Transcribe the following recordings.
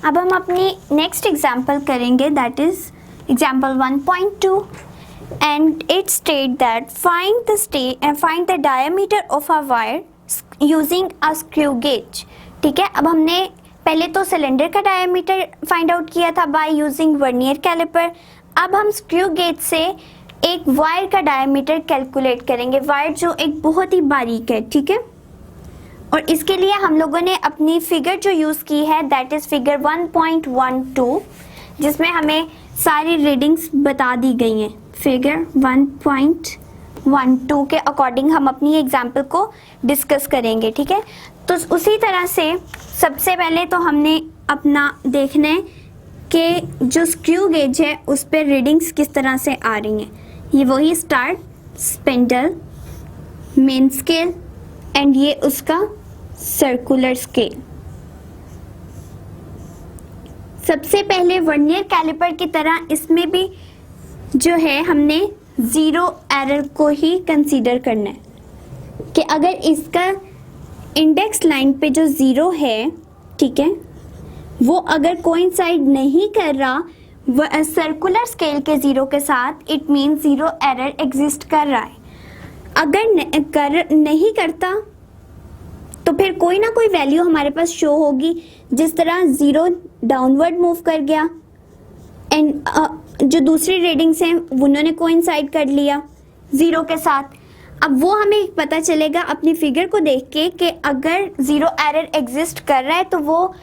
अब हम अपनी नेक्स्ट एग्जाम्पल करेंगे, that is example 1.2 and it state that find the diameter of a wire using a screw gauge. ठीक है, अब हमने पहले तो सिलेंडर का डायमीटर फाइंड आउट किया था बाय यूजिंग वर्नियर कैलिपर। अब हम स्क्रू गेज से एक वायर का डायमीटर कैलकुलेट करेंगे, वायर जो एक बहुत ही बारीक है। ठीक है, और इसके लिए हम लोगों ने अपनी फिगर जो यूज़ की है दैट इज़ फिगर 1.12, जिसमें हमें सारी रीडिंग्स बता दी गई हैं। फिगर 1.12 के अकॉर्डिंग हम अपनी एग्जाम्पल को डिस्कस करेंगे। ठीक है, तो उसी तरह से सबसे पहले तो हमने अपना देखना है कि जो स्क्रू गेज है उस पर रीडिंग्स किस तरह से आ रही हैं। ये वही start, spindle, main scale and ये उसका सर्कुलर स्केल। सबसे पहले वर्नियर कैलिपर की तरह इसमें भी जो है हमने ज़ीरो एरर को ही कंसीडर करना है कि अगर इसका इंडेक्स लाइन पे जो ज़ीरो है, ठीक है, वो अगर कोइंसाइड नहीं कर रहा सर्कुलर स्केल के ज़ीरो के साथ, it mean zero error exist कर रहा है। अगर नहीं करता तो फिर कोई ना कोई वैल्यू हमारे पास शो होगी, जिस तरह ज़ीरो डाउनवर्ड मूव कर गया एंड जो दूसरी रीडिंग्स हैं उन्होंने कोइंसाइड कर लिया ज़ीरो के साथ। अब वो हमें पता चलेगा अपनी फिगर को देख के कि अगर ज़ीरो एरर एग्जिस्ट कर रहा है तो वो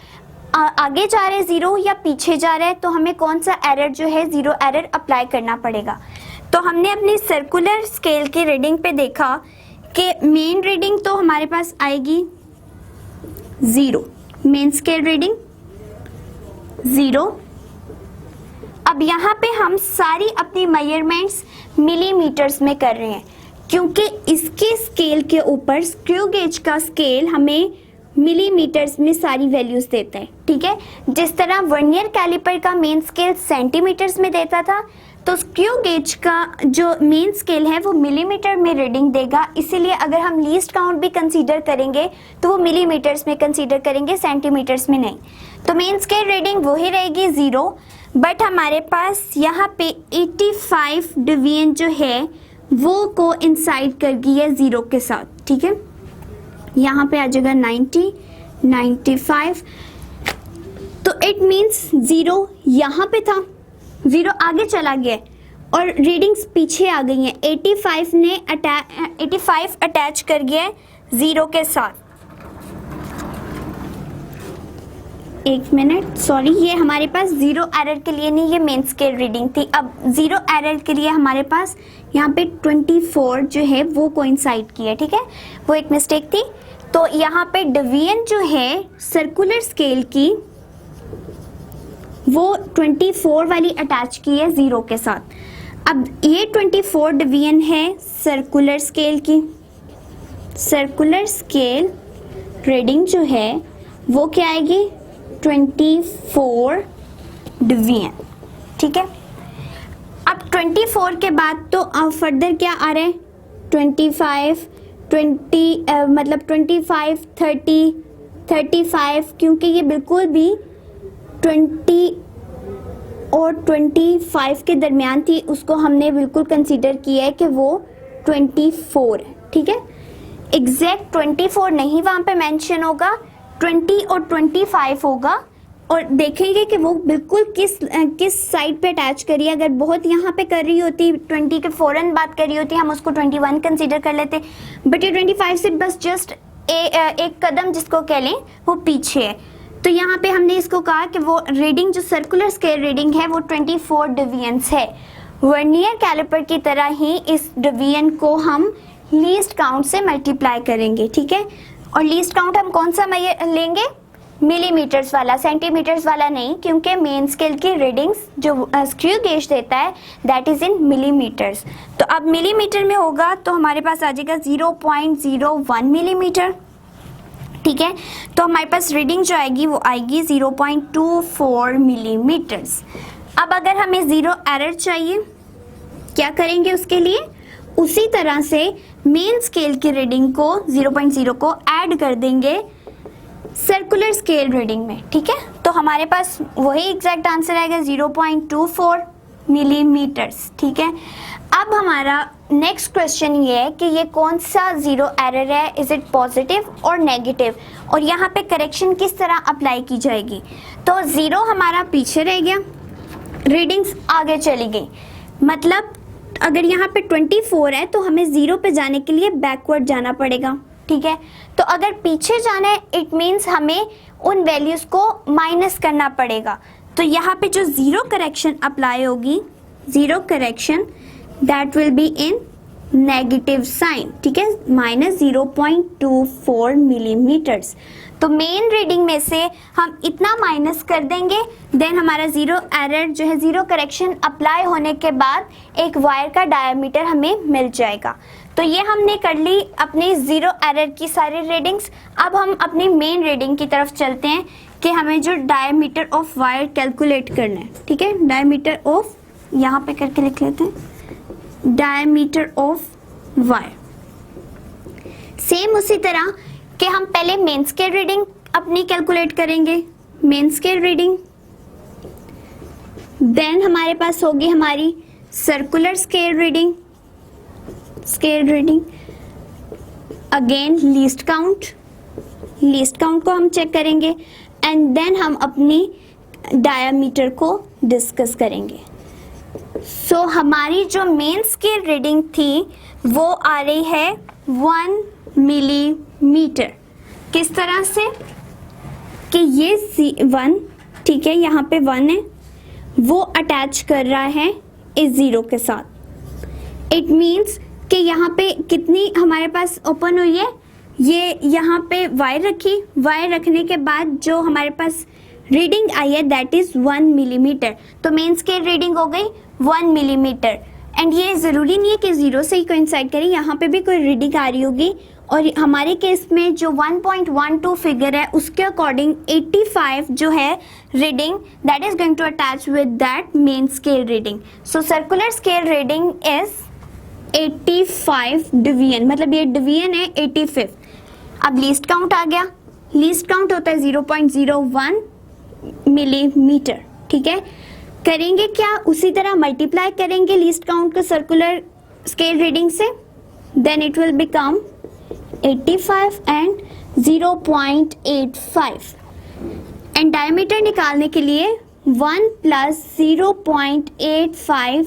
आगे जा रहा है ज़ीरो या पीछे जा रहा है, तो हमें कौन सा एरर जो है ज़ीरो एरर अप्लाई करना पड़ेगा। तो हमने अपनी सर्कुलर स्केल की रीडिंग पे देखा कि मेन रीडिंग तो हमारे पास आएगी zero, main scale reading zero. अब यहाँ पे हम सारी अपनी मेजरमेंट्स मिलीमीटर्स में कर रहे हैं, क्योंकि इसके स्केल के ऊपर स्क्रू गेज का स्केल हमें मिलीमीटर्स में सारी वैल्यूज देता है। ठीक है, जिस तरह वर्नियर कैलिपर का मेन स्केल सेंटीमीटर्स में देता था, तो स्क्रू गेज का जो मेन स्केल है वो मिलीमीटर में रीडिंग देगा। इसीलिए अगर हम लीस्ट काउंट भी कंसीडर करेंगे तो वो मिलीमीटर्स में कंसीडर करेंगे, सेंटीमीटर्स में नहीं। तो मेन स्केल रीडिंग वही रहेगी ज़ीरो, बट हमारे पास यहाँ पे 85 डिवीजन जो है वो को इंसाइड कर गई है ज़ीरो के साथ। ठीक है, यहाँ पे आ जाएगा 90, 95, तो इट मीन्स ज़ीरो यहाँ पे था, ज़ीरो आगे चला गया और रीडिंग्स पीछे आ गई हैं। 85 अटैच कर गया है ज़ीरो के साथ। एक मिनट, सॉरी, ये हमारे पास ज़ीरो एरर के लिए नहीं, ये मेन स्केल रीडिंग थी। अब ज़ीरो एरर के लिए हमारे पास यहाँ पे 24 जो है वो कोइंसाइड की है। ठीक है, वो एक मिस्टेक थी। तो यहाँ पे डिवीजन जो है सर्कुलर स्केल की वो 24 वाली अटैच की है ज़ीरो के साथ। अब ये 24 डिवीजन है सर्कुलर स्केल की। सर्कुलर स्केल रीडिंग जो है वो क्या आएगी, 24 डिवीजन। ठीक है, अब 24 के बाद तो अब फर्दर क्या आ रहा है, 25, 30, 35, क्योंकि ये बिल्कुल भी 20 और 25 के दरमियान थी, उसको हमने बिल्कुल कंसीडर किया है कि वो 24 है। ठीक है, एग्जैक्ट 24 नहीं वहाँ पे मेंशन होगा, 20 और 25 होगा, और देखेंगे कि वो बिल्कुल किस साइड पे अटैच करिए। अगर बहुत यहाँ पे कर रही होती, 20 के फ़ौरन बात कर रही होती, हम उसको 21 कंसीडर कर लेते, बट ये 25 से बस जस्ट एक कदम जिसको कह लें वो पीछे है। तो यहाँ पे हमने इसको कहा कि वो रीडिंग जो सर्कुलर स्केल रीडिंग है वो 24 डिवीजन्स है। वर्नियर कैलिपर की तरह ही इस डिवीजन को हम लीस्ट काउंट से मल्टीप्लाई करेंगे। ठीक है, और लीस्ट काउंट हम कौन सा लेंगे, मिलीमीटर्स वाला, सेंटीमीटर्स वाला नहीं, क्योंकि मेन स्केल की रीडिंग्स जो स्क्रू गेज देता है दैट इज़ इन मिलीमीटर्स। तो अब मिलीमीटर में होगा तो हमारे पास आ जाएगा 0.01 मिलीमीटर। ठीक है, तो हमारे पास रीडिंग जो आएगी वो आएगी 0.24 मिलीमीटर्स। अब अगर हमें ज़ीरो एरर चाहिए, क्या करेंगे उसके लिए, उसी तरह से मेन स्केल की रीडिंग को 0.0 को ऐड कर देंगे सर्कुलर स्केल रीडिंग में, ठीक है। तो हमारे पास वही एग्जैक्ट आंसर आएगा 0.24 मिलीमीटर्स, ठीक है। अब हमारा नेक्स्ट क्वेश्चन ये है कि ये कौन सा जीरो एरर है, इज इट पॉजिटिव और नेगेटिव, और यहाँ पे करेक्शन किस तरह अप्लाई की जाएगी। तो जीरो हमारा पीछे रह गया, रीडिंग्स आगे चली गई, मतलब अगर यहाँ पे 24 है तो हमें जीरो पे जाने के लिए बैकवर्ड जाना पड़ेगा, ठीक है। तो अगर पीछे जाना है इट मीन्स हमें उन वैल्यूज को माइनस करना पड़ेगा। तो यहाँ पे जो जीरो करेक्शन अप्लाई होगी, zero correction that will be in negative sign, ठीक है, -0.24 मिलीमीटर्स। तो मेन रीडिंग में से हम इतना माइनस कर देंगे, देन हमारा जीरो एरर जो है, जीरो करेक्शन अप्लाई होने के बाद एक वायर का डायमीटर हमें मिल जाएगा। तो ये हमने कर ली अपनी जीरो एरर की सारी रीडिंग्स। अब हम अपनी मेन रीडिंग की तरफ चलते हैं कि हमें जो डायमीटर ऑफ वायर कैलकुलेट करना है, ठीक है। डायमीटर ऑफ, यहाँ पे करके लिख लेते हैं, डायमीटर ऑफ वायर। सेम उसी तरह कि हम पहले मेन स्केल रीडिंग अपनी कैलकुलेट करेंगे, मेन स्केल रीडिंग, देन हमारे पास होगी हमारी circular scale reading, scale reading, again least count, least count को हम चेक करेंगे, एंड देन हम अपनी डायमीटर को डिस्कस करेंगे। सो हमारी जो मेन स्केल रीडिंग थी वो आ रही है 1 मिलीमीटर। किस तरह से कि ये 1, ठीक है, यहाँ पे 1 है, वो अटैच कर रहा है इस जीरो के साथ। इट मीन्स कि यहाँ पे कितनी हमारे पास ओपन हुई है, ये यहाँ पे वायर रखी, वायर रखने के बाद जो हमारे पास रीडिंग आई है दैट इज 1 मिलीमीटर। तो मेन स्केल रीडिंग हो गई 1 मिलीमीटर, एंड ये ज़रूरी नहीं है कि जीरो से ही कोइंसाइड करें, यहाँ पे भी कोई रीडिंग आ रही होगी। और हमारे केस में जो 1.12 फिगर है उसके अकॉर्डिंग 85 जो है reading that is going to attach with that main scale reading. So circular scale reading is 85 division, मतलब ये डिवीजन है 85। अब लीस्ट काउंट आ गया, लीस्ट काउंट होता है 0.01 मिलीमीटर, ठीक है। करेंगे क्या, उसी तरह मल्टीप्लाई करेंगे लीस्ट काउंट को सर्कुलर स्केल रीडिंग से, then it will become 85 and 0.85, and diameter निकालने के लिए 1 प्लस 0.85,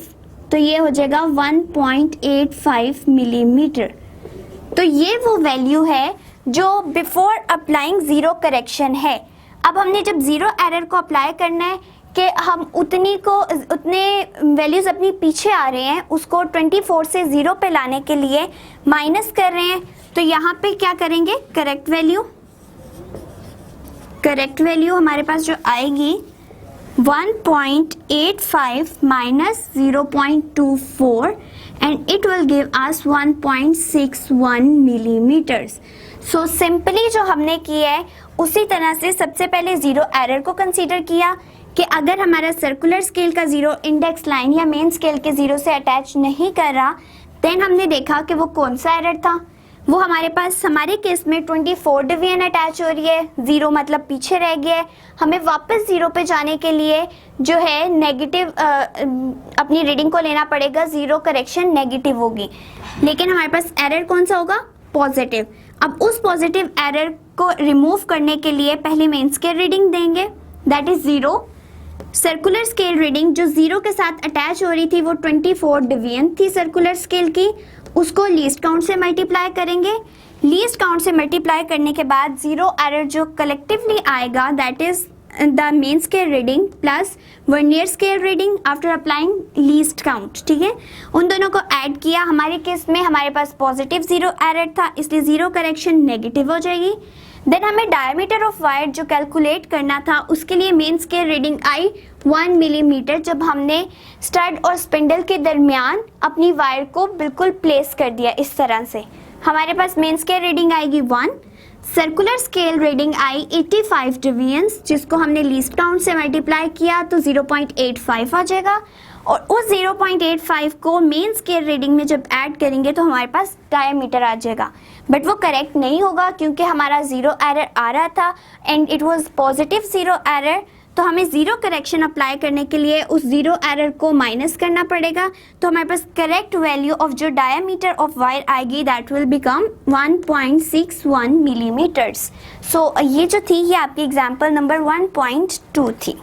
तो ये हो जाएगा 1.85 मिलीमीटर। तो ये वो वैल्यू है जो बिफोर अप्लाइंग जीरो करेक्शन है। अब हमने जब जीरो एरर को अप्लाई करना है कि हम उतने वैल्यूज अपनी पीछे आ रहे हैं, उसको 24 से जीरो पे लाने के लिए माइनस कर रहे हैं। तो यहाँ पे क्या करेंगे, करेक्ट वैल्यू हमारे पास जो आएगी 1.85 minus 0.24 and it will give us 1.61 millimetres. So simply जो हमने किया है उसी तरह से सबसे पहले जीरो एरर को कंसीडर किया कि अगर हमारा सर्कुलर स्केल का जीरो इंडेक्स लाइन या मेन स्केल के जीरो से अटैच नहीं कर रहा, देन हमने देखा कि वो कौन सा एरर था। वो हमारे पास हमारे केस में 24 डिवीजन अटैच हो रही है, जीरो मतलब पीछे रह गया है। हमें वापस जीरो पे जाने के लिए जो है नेगेटिव अपनी रीडिंग को लेना पड़ेगा, जीरो करेक्शन नेगेटिव होगी, लेकिन हमारे पास एरर कौन सा होगा, पॉजिटिव। अब उस पॉजिटिव एरर को रिमूव करने के लिए पहले मेन स्केल रीडिंग देंगे that is zero. Circular scale reading जो जीरो के साथ अटैच हो रही थी वो 24 डिवीजन थी सर्कुलर स्केल की, उसको लीस्ट काउंट से मल्टीप्लाई करेंगे। लीस्ट काउंट से मल्टीप्लाई करने के बाद जीरो एरर जो कलेक्टिवली आएगा that is the main scale reading plus vernier scale reading after applying least count, ठीक है। उन दोनों को ऐड किया, हमारे केस में हमारे पास पॉजिटिव जीरो एरर था इसलिए जीरो करेक्शन नेगेटिव हो जाएगी। देन हमें डायमीटर ऑफ वायर जो कैलकुलेट करना था उसके लिए main scale reading I 1 millimetre, जब हमने स्टड और स्पिंडल के दरमियान अपनी वायर को बिल्कुल प्लेस कर दिया इस तरह से, हमारे पास मेन स्केल रीडिंग आएगी 1। Circular scale reading I 85 divisions जिसको हमने लीस्ट काउंट से मल्टीप्लाई किया तो 0.85 आ जाएगा, और उस 0.85 को मेन स्केल रीडिंग में जब ऐड करेंगे तो हमारे पास डायमीटर आ जाएगा, बट वो करेक्ट नहीं होगा क्योंकि हमारा ज़ीरो एरर आ रहा था and it was positive zero error. तो हमें ज़ीरो करेक्शन अप्लाई करने के लिए उस ज़ीरो एरर को माइनस करना पड़ेगा, तो हमारे पास करेक्ट वैल्यू ऑफ जो डायमीटर ऑफ वायर आएगी दैट विल बिकम 1.61 मिलीमीटर्स। सो ये जो थी ये आपकी एग्जाम्पल नंबर 1.2 थी।